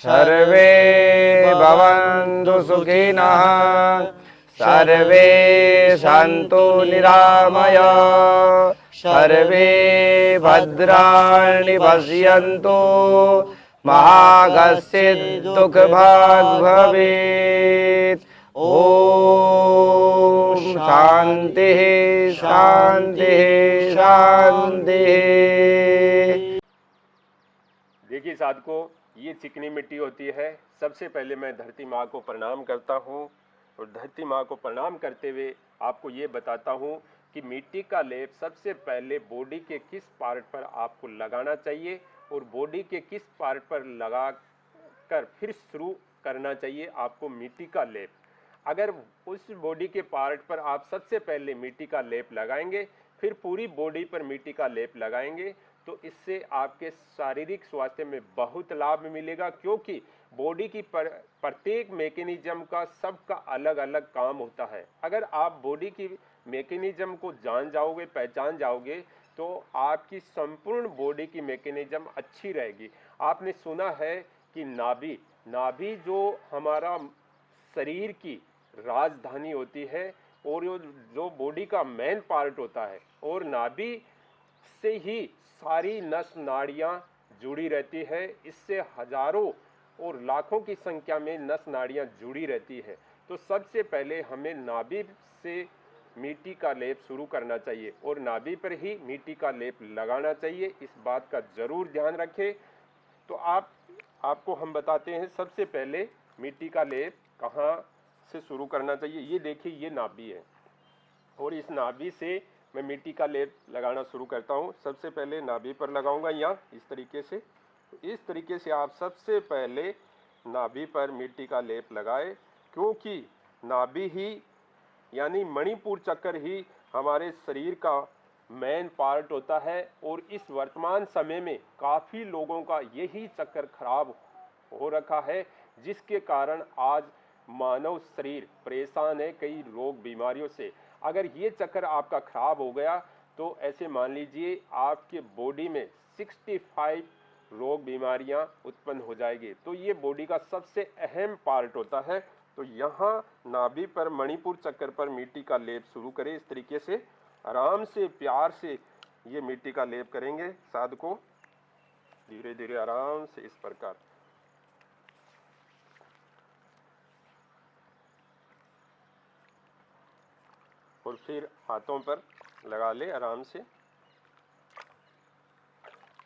सर्वे भवन्तु सुखिनः सर्वे सन्तु निरामयाः सर्वे भद्राणि पश्यन्तु मा कश्चित् दुःखभाग् भवेत्। ओम शांति शांति शांति। देखिए साधकों, ये चिकनी मिट्टी होती है। सबसे पहले मैं धरती माँ को प्रणाम करता हूँ और धरती माँ को प्रणाम करते हुए आपको ये बताता हूँ कि मिट्टी का लेप सबसे पहले बॉडी के किस पार्ट पर आपको लगाना चाहिए और बॉडी के किस पार्ट पर लगा कर फिर शुरू करना चाहिए आपको मिट्टी का लेप। अगर उस बॉडी के पार्ट पर आप सबसे पहले मिट्टी का लेप लगाएंगे, फिर पूरी बॉडी पर मिट्टी का लेप लगाएंगे, तो इससे आपके शारीरिक स्वास्थ्य में बहुत लाभ मिलेगा, क्योंकि बॉडी की प्रत्येक मैकेनिज्म का सबका अलग अलग काम होता है। अगर आप बॉडी की मैकेनिज्म को जान जाओगे, पहचान जाओगे, तो आपकी संपूर्ण बॉडी की मैकेनिज्म अच्छी रहेगी। आपने सुना है कि नाभि नाभि जो हमारा शरीर की राजधानी होती है और जो बॉडी का मेन पार्ट होता है, और नाभि से ही सारी नस नाड़ियां जुड़ी रहती है। इससे हजारों और लाखों की संख्या में नस नाड़ियां जुड़ी रहती है। तो सबसे पहले हमें नाभि से मिट्टी का लेप शुरू करना चाहिए और नाभि पर ही मिट्टी का लेप लगाना चाहिए। इस बात का जरूर ध्यान रखें। तो आपको हम बताते हैं सबसे पहले मिट्टी का लेप कहाँ से शुरू करना चाहिए। ये देखिए, ये नाभि है और इस नाभि से मैं मिट्टी का लेप लगाना शुरू करता हूँ। सबसे पहले नाभि पर लगाऊंगा यहाँ इस तरीके से। इस तरीके से आप सबसे पहले नाभि पर मिट्टी का लेप लगाए, क्योंकि नाभि ही यानी मणिपुर चक्र ही हमारे शरीर का मेन पार्ट होता है। और इस वर्तमान समय में काफ़ी लोगों का यही चक्र खराब हो रखा है, जिसके कारण आज मानव शरीर परेशान है कई रोग बीमारियों से। अगर ये चक्कर आपका खराब हो गया तो ऐसे मान लीजिए आपके बॉडी में 65 रोग बीमारियां उत्पन्न हो जाएगी। तो ये बॉडी का सबसे अहम पार्ट होता है। तो यहाँ नाभि पर मणिपुर चक्र पर मिट्टी का लेप शुरू करें। इस तरीके से आराम से प्यार से ये मिट्टी का लेप करेंगे साधकों, धीरे धीरे आराम से इस प्रकार। और फिर हाथों पर लगा ले आराम से।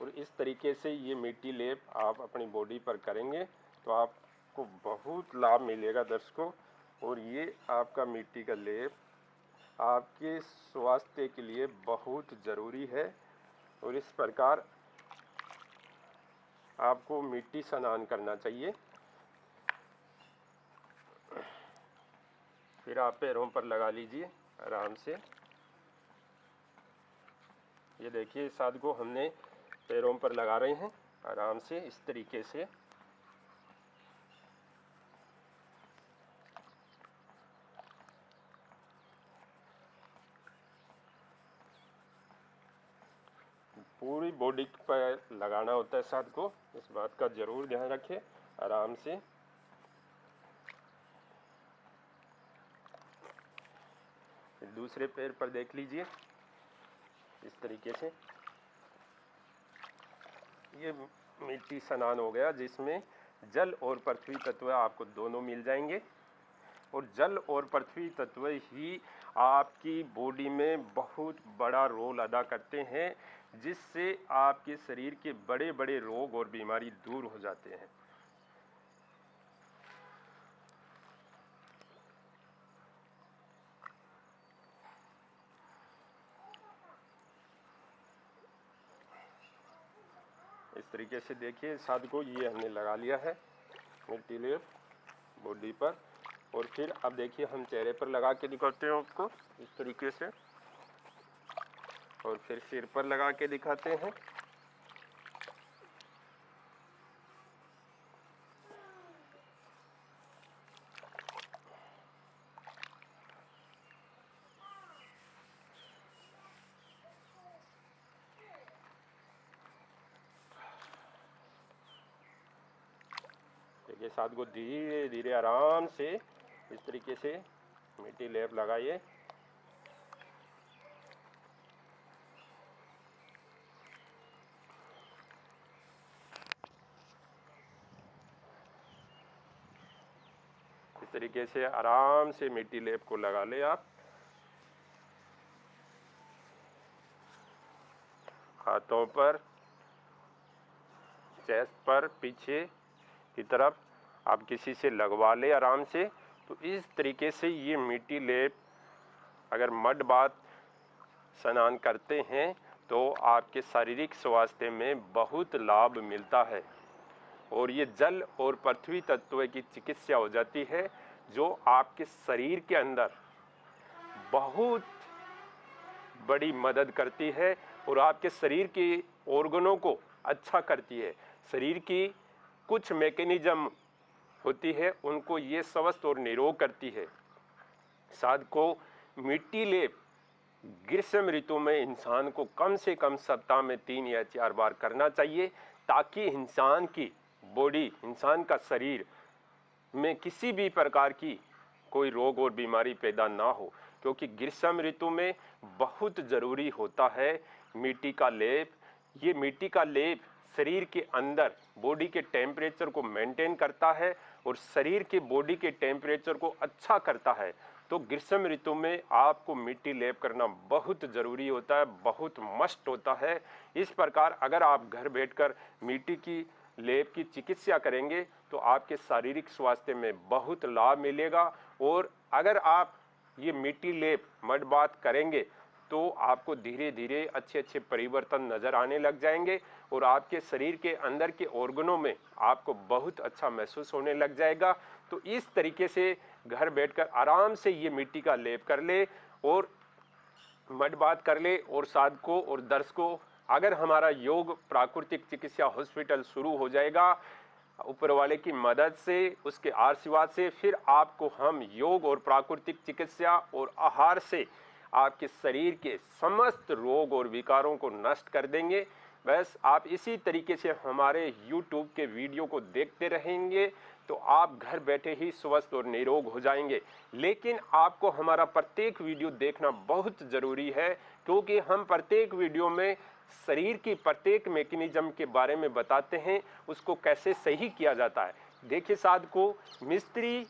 और इस तरीके से ये मिट्टी लेप आप अपनी बॉडी पर करेंगे तो आपको बहुत लाभ मिलेगा दर्शकों। और ये आपका मिट्टी का लेप आपके स्वास्थ्य के लिए बहुत ज़रूरी है। और इस प्रकार आपको मिट्टी स्नान करना चाहिए। फिर आप पैरों पर लगा लीजिए आराम से। ये देखिए साधकों, हमने पैरों पर लगा रहे हैं आराम से इस तरीके से। पूरी बॉडी पर लगाना होता है साधकों, इस बात का जरूर ध्यान रखें आराम से। फिर दूसरे पैर पर देख लीजिए इस तरीके से। ये मिट्टी स्नान हो गया, जिसमें जल और पृथ्वी तत्व आपको दोनों मिल जाएंगे। और जल और पृथ्वी तत्व ही आपकी बॉडी में बहुत बड़ा रोल अदा करते हैं, जिससे आपके शरीर के बड़े बड़े रोग और बीमारी दूर हो जाते हैं। इस तरीके से देखिए साधकों, ये हमने लगा लिया है मिट्टी लेप बॉडी पर। और फिर अब देखिए हम चेहरे पर लगा के दिखाते हैं आपको इस तरीके से। और फिर सिर पर लगा के दिखाते हैं। देखिए साथ को धीरे धीरे आराम से इस तरीके से मिट्टी लेप लगाइए। इस तरीके से आराम से मिट्टी लेप को लगा ले आप। हाथों पर, चेस्ट पर, पीछे की तरफ आप किसी से लगवा ले आराम से। तो इस तरीके से ये मिट्टी लेप अगर मड बाथ स्नान करते हैं तो आपके शारीरिक स्वास्थ्य में बहुत लाभ मिलता है और ये जल और पृथ्वी तत्व की चिकित्सा हो जाती है जो आपके शरीर के अंदर बहुत बड़ी मदद करती है और आपके शरीर के ऑर्गनों को अच्छा करती है। शरीर की कुछ मैकेनिज्म होती है उनको ये स्वस्थ और निरोग करती है। साधको मिट्टी लेप ग्रीष्म ऋतु में इंसान को कम से कम सप्ताह में 3 या 4 बार करना चाहिए ताकि इंसान की बॉडी, इंसान का शरीर में किसी भी प्रकार की कोई रोग और बीमारी पैदा ना हो, क्योंकि ग्रीष्म ऋतु में बहुत ज़रूरी होता है मिट्टी का लेप। ये मिट्टी का लेप शरीर के अंदर बॉडी के टेम्परेचर को मेंटेन करता है और शरीर के बॉडी के टेम्परेचर को अच्छा करता है। तो ग्रीष्म ऋतु में आपको मिट्टी लेप करना बहुत ज़रूरी होता है, बहुत मस्ट होता है। इस प्रकार अगर आप घर बैठकर मिट्टी की लेप की चिकित्सा करेंगे तो आपके शारीरिक स्वास्थ्य में बहुत लाभ मिलेगा। और अगर आप ये मिट्टी लेप मड बाथ करेंगे तो आपको धीरे धीरे अच्छे अच्छे परिवर्तन नज़र आने लग जाएंगे और आपके शरीर के अंदर के ऑर्गनों में आपको बहुत अच्छा महसूस होने लग जाएगा। तो इस तरीके से घर बैठकर आराम से ये मिट्टी का लेप कर ले और मड बाथ कर ले। और साधकों और दर्शकों, अगर हमारा योग प्राकृतिक चिकित्सा हॉस्पिटल शुरू हो जाएगा ऊपर वाले की मदद से, उसके आशीर्वाद से, फिर आपको हम योग और प्राकृतिक चिकित्सा और आहार से आपके शरीर के समस्त रोग और विकारों को नष्ट कर देंगे। बस आप इसी तरीके से हमारे YouTube के वीडियो को देखते रहेंगे तो आप घर बैठे ही स्वस्थ और निरोग हो जाएंगे। लेकिन आपको हमारा प्रत्येक वीडियो देखना बहुत ज़रूरी है, क्योंकि हम प्रत्येक वीडियो में शरीर की प्रत्येक मैकेनिज्म के बारे में बताते हैं, उसको कैसे सही किया जाता है। देखिए साधकों, मिस्त्री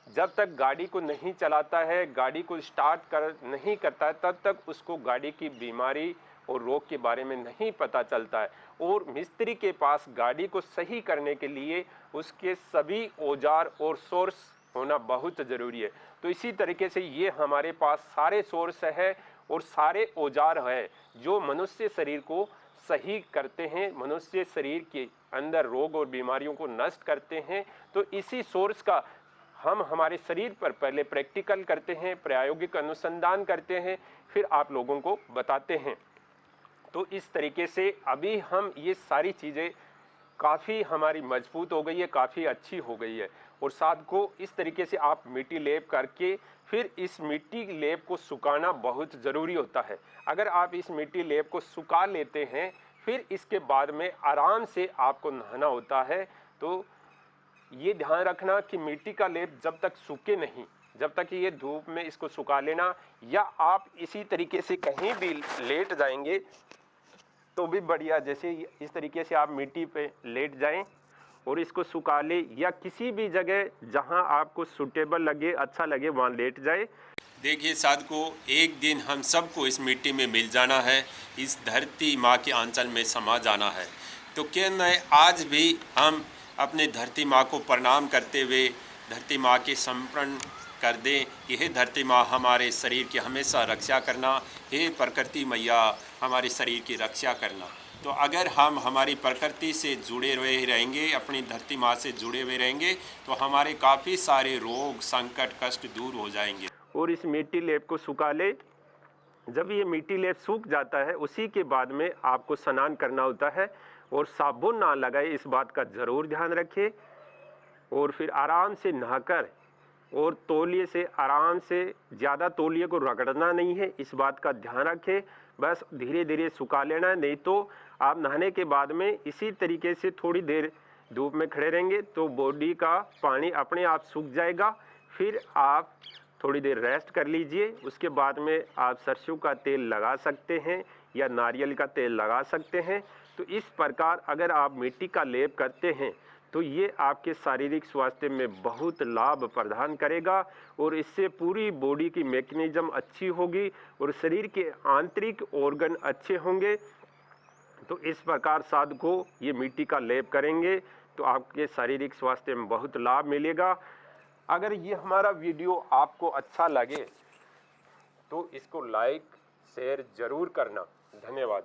जब तक गाड़ी को नहीं चलाता है, गाड़ी को स्टार्ट नहीं करता है, तब तक उसको गाड़ी की बीमारी और रोग के बारे में नहीं पता चलता है। और मिस्त्री के पास गाड़ी को सही करने के लिए उसके सभी औजार और सोर्स होना बहुत ज़रूरी है। तो इसी तरीके से ये हमारे पास सारे सोर्स है और सारे औजार है जो मनुष्य शरीर को सही करते हैं, मनुष्य शरीर के अंदर रोग और बीमारियों को नष्ट करते हैं। तो इसी सोर्स का हम हमारे शरीर पर पहले प्रैक्टिकल करते हैं, प्रायोगिक अनुसंधान करते हैं, फिर आप लोगों को बताते हैं। तो इस तरीके से अभी हम ये सारी चीज़ें काफ़ी हमारी मजबूत हो गई है, काफ़ी अच्छी हो गई है। और साधकों, इस तरीके से आप मिट्टी लेप करके फिर इस मिट्टी लेप को सुखाना बहुत ज़रूरी होता है। अगर आप इस मिट्टी लेप को सुखा लेते हैं फिर इसके बाद में आराम से आपको नहाना होता है। तो ये ध्यान रखना कि मिट्टी का लेप जब तक सूखे नहीं, जब तक ये धूप में इसको सुखा लेना, या आप इसी तरीके से कहीं भी लेट जाएंगे तो भी बढ़िया। जैसे इस तरीके से आप मिट्टी पे लेट जाएं और इसको सुखा ले, या किसी भी जगह जहां आपको सूटेबल लगे, अच्छा लगे, वहां लेट जाए। देखिए साधकों, एक दिन हम सबको इस मिट्टी में मिल जाना है, इस धरती माँ के आंचल में समा जाना है। तो क्यों न आज भी हम अपने धरती माँ को प्रणाम करते हुए धरती माँ के समर्पण कर दें कि हे धरती माँ, हमारे शरीर की हमेशा रक्षा करना, हे प्रकृति मैया हमारे शरीर की रक्षा करना। तो अगर हम हमारी प्रकृति से जुड़े हुए रहेंगे, अपनी धरती माँ से जुड़े हुए रहेंगे, तो हमारे काफ़ी सारे रोग, संकट, कष्ट दूर हो जाएंगे। और इस मिट्टी लेप को सुखा ले। जब ये मिट्टी लेप सूख जाता है उसी के बाद में आपको स्नान करना होता है और साबुन ना लगाए, इस बात का ज़रूर ध्यान रखें। और फिर आराम से नहाकर और तौलिए से आराम से, ज़्यादा तौलिए को रगड़ना नहीं है, इस बात का ध्यान रखें। बस धीरे धीरे सुखा लेना है। नहीं तो आप नहाने के बाद में इसी तरीके से थोड़ी देर धूप में खड़े रहेंगे तो बॉडी का पानी अपने आप सूख जाएगा। फिर आप थोड़ी देर रेस्ट कर लीजिए। उसके बाद में आप सरसों का तेल लगा सकते हैं या नारियल का तेल लगा सकते हैं। तो इस प्रकार अगर आप मिट्टी का लेप करते हैं तो ये आपके शारीरिक स्वास्थ्य में बहुत लाभ प्रदान करेगा और इससे पूरी बॉडी की मैकेनिज्म अच्छी होगी और शरीर के आंतरिक ऑर्गन अच्छे होंगे। तो इस प्रकार साधकों ये मिट्टी का लेप करेंगे तो आपके शारीरिक स्वास्थ्य में बहुत लाभ मिलेगा। अगर ये हमारा वीडियो आपको अच्छा लगे तो इसको लाइक शेयर ज़रूर करना। धन्यवाद।